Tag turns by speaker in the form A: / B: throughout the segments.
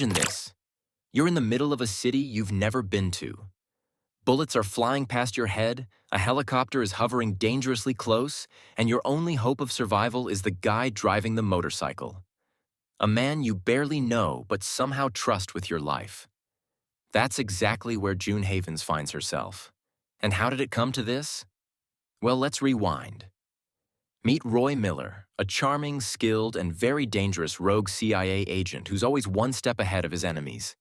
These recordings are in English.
A: Imagine this. You're in the middle of a city you've never been to. Bullets are flying past your head, a helicopter is hovering dangerously close, and your only hope of survival is the guy driving the motorcycle. A man you barely know but somehow trust with your life. That's exactly where June Havens finds herself. And how did it come to this? Well, let's rewind. Meet Roy Miller, a charming, skilled, and very dangerous rogue CIA agent who's always one step ahead of his enemies.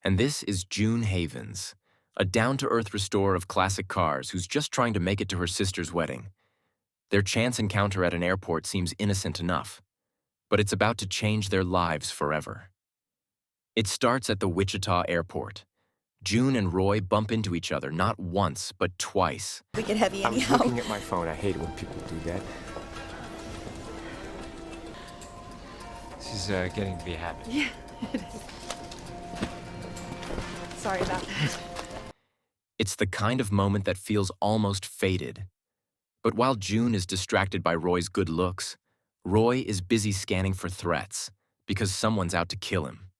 A: And this is June Havens, a down-to-earth restorer of classic cars who's just trying to make it to her sister's wedding. Their chance encounter at an airport seems innocent enough, but it's about to change their lives forever. It starts at the Wichita airport. June and Roy bump into each other not once, but twice.
B: We get heavy anyhow.
C: I'm looking at my phone. I hate it when people do that. This is getting to be a habit.
B: Yeah, it is. Sorry about that.
A: It's the kind of moment that feels almost fated. But while June is distracted by Roy's good looks, Roy is busy scanning for threats because someone's out to kill him.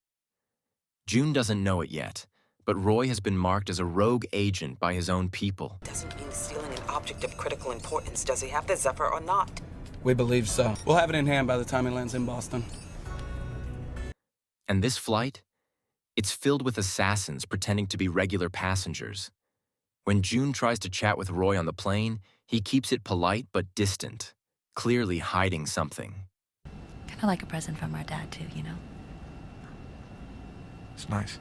A: June doesn't know it yet, but Roy has been marked as a rogue agent by his own people.
D: Doesn't mean stealing an object of critical importance. Does he have the Zephyr or not?
E: We believe so. We'll have it in hand by the time he lands in Boston.
A: And this flight? It's filled with assassins pretending to be regular passengers. When June tries to chat with Roy on the plane, he keeps it polite but distant, clearly hiding something.
F: Kind of like a present from our dad, too, you know?
C: It's nice.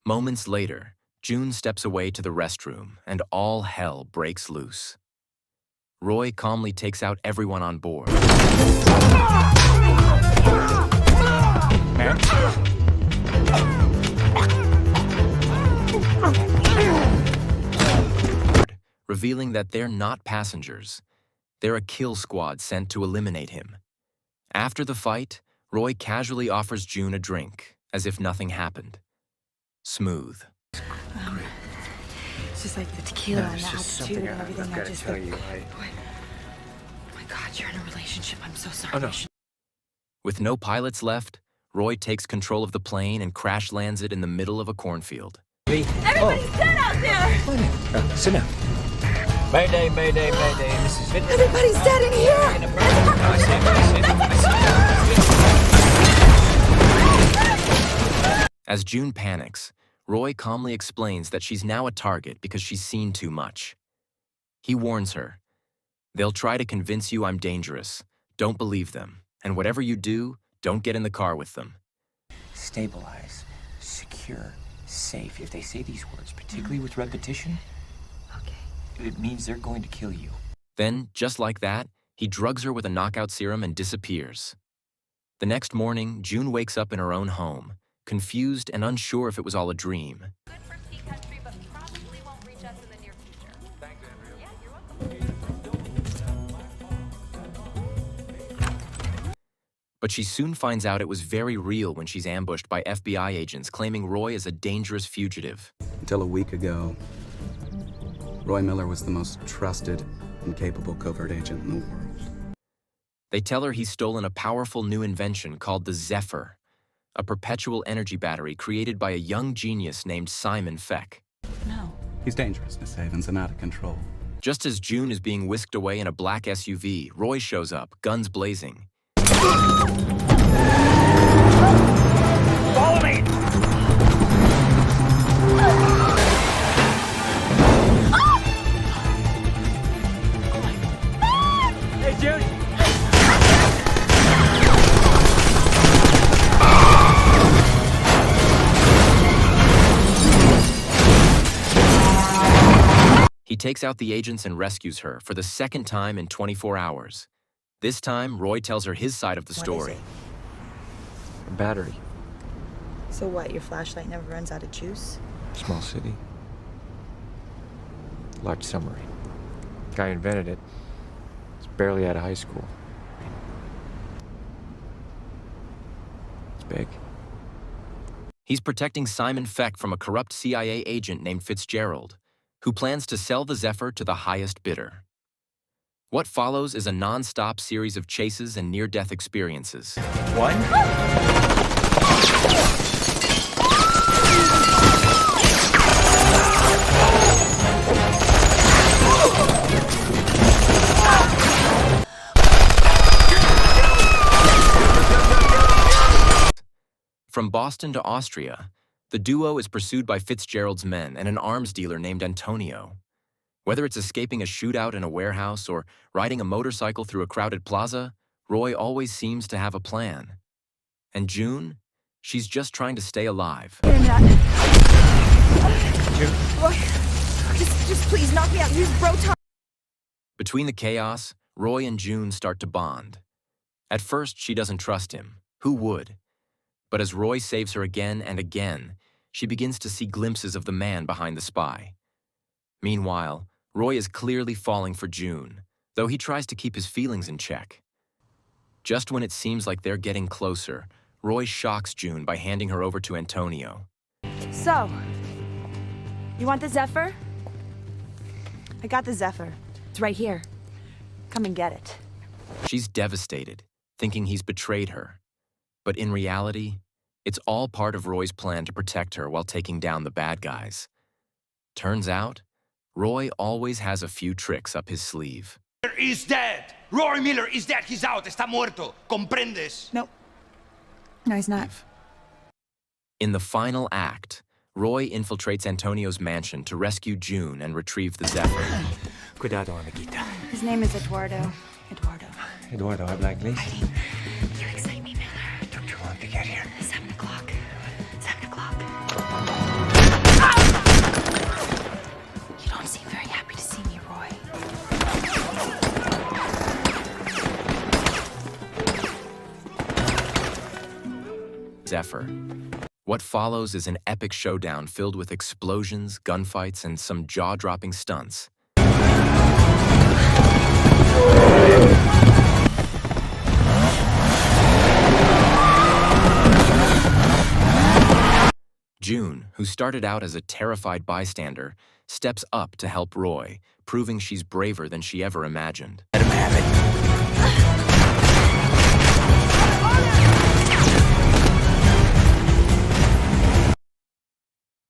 A: Moments later, June steps away to the restroom, and all hell breaks loose. Roy calmly takes out everyone on board. Revealing that they're not passengers. They're a kill squad sent to eliminate him. After the fight, Roy casually offers June a drink, as if nothing happened. Smooth.
B: It's just like the tequila and the altitude and everything.
C: I've got to tell you,
B: Oh my God, you're in a relationship. I'm so sorry.
C: Oh, no.
A: With no pilots left, Roy takes control of the plane and crash lands it in the middle of a cornfield.
B: Everybody's dead out there!
C: Sit down. Mayday, mayday, mayday. This is it.
B: Everybody's dead in here!
A: As June panics, Roy calmly explains that she's now a target because she's seen too much. He warns her, "They'll try to convince you I'm dangerous. Don't believe them. And whatever you do, don't get in the car with them."
C: Stabilize, secure, safe. If they say these words, particularly with repetition, it means they're going to kill you.
A: Then, just like that, he drugs her with a knockout serum and disappears. The next morning, June wakes up in her own home, confused and unsure if it was all a dream.
G: Good for tea country, but probably won't reach us in the near future. Thanks, Andrea. Yeah, you're welcome.
A: But she soon finds out it was very real when she's ambushed by FBI agents claiming Roy is a dangerous fugitive.
E: Until a week ago, Roy Miller was the most trusted and capable covert agent in the world.
A: They tell her he's stolen a powerful new invention called the Zephyr, a perpetual energy battery created by a young genius named Simon Feck.
F: No.
E: He's dangerous, Miss Havens, and out of control.
A: Just as June is being whisked away in a black SUV, Roy shows up, guns blazing.
C: Follow me! Hey, June!
A: He takes out the agents and rescues her for the second time in 24 hours. This time, Roy tells her his side of the story.
C: A battery.
B: So what, your flashlight never runs out of juice?
C: Small city. Large submarine. Guy invented it. He's barely out of high school. It's big.
A: He's protecting Simon Feck from a corrupt CIA agent named Fitzgerald, who plans to sell the Zephyr to the highest bidder. What follows is a non-stop series of chases and near-death experiences.
C: One.
A: From Boston to Austria, the duo is pursued by Fitzgerald's men and an arms dealer named Antonio. Whether it's escaping a shootout in a warehouse or riding a motorcycle through a crowded plaza, Roy always seems to have a plan. And June? She's just trying to stay alive.
B: Just please knock me out. Use bro time.
A: Between the chaos, Roy and June start to bond. At first, she doesn't trust him. Who would? But as Roy saves her again and again, she begins to see glimpses of the man behind the spy. Meanwhile, Roy is clearly falling for June, though he tries to keep his feelings in check. Just when it seems like they're getting closer, Roy shocks June by handing her over to Antonio.
B: So, you want the Zephyr? I got the Zephyr. It's right here. Come and get it.
A: She's devastated, thinking he's betrayed her. But in reality, it's all part of Roy's plan to protect her while taking down the bad guys. Turns out, Roy always has a few tricks up his sleeve.
H: Is dead. Roy Miller is dead. He's out. Está muerto. ¿Comprendes?
B: No, he's not.
A: In the final act, Roy infiltrates Antonio's mansion to rescue June and retrieve the Zephyr.
C: Cuidado, amiguita.
B: His name is Eduardo.
C: Eduardo, habla inglés.
B: You excite me, Miller.
C: Took too long to get here.
B: 7 o'clock. 7 o'clock. You don't seem very happy to see me, Roy.
A: Zephyr. What follows is an epic showdown filled with explosions, gunfights, and some jaw-dropping stunts. June, who started out as a terrified bystander, steps up to help Roy, proving she's braver than she ever imagined.
C: Let him have it.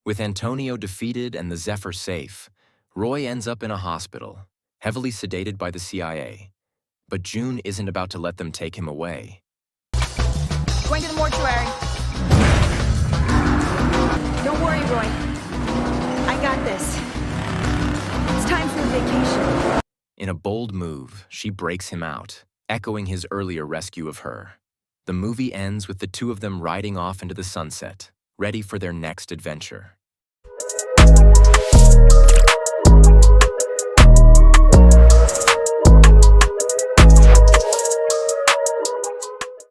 A: With Antonio defeated and the Zephyr safe, Roy ends up in a hospital, heavily sedated by the CIA. But June isn't about to let them take him away.
B: Going to the mortuary. Don't worry, Roy. I got this. It's time for a vacation.
A: In a bold move, she breaks him out, echoing his earlier rescue of her. The movie ends with the two of them riding off into the sunset, ready for their next adventure.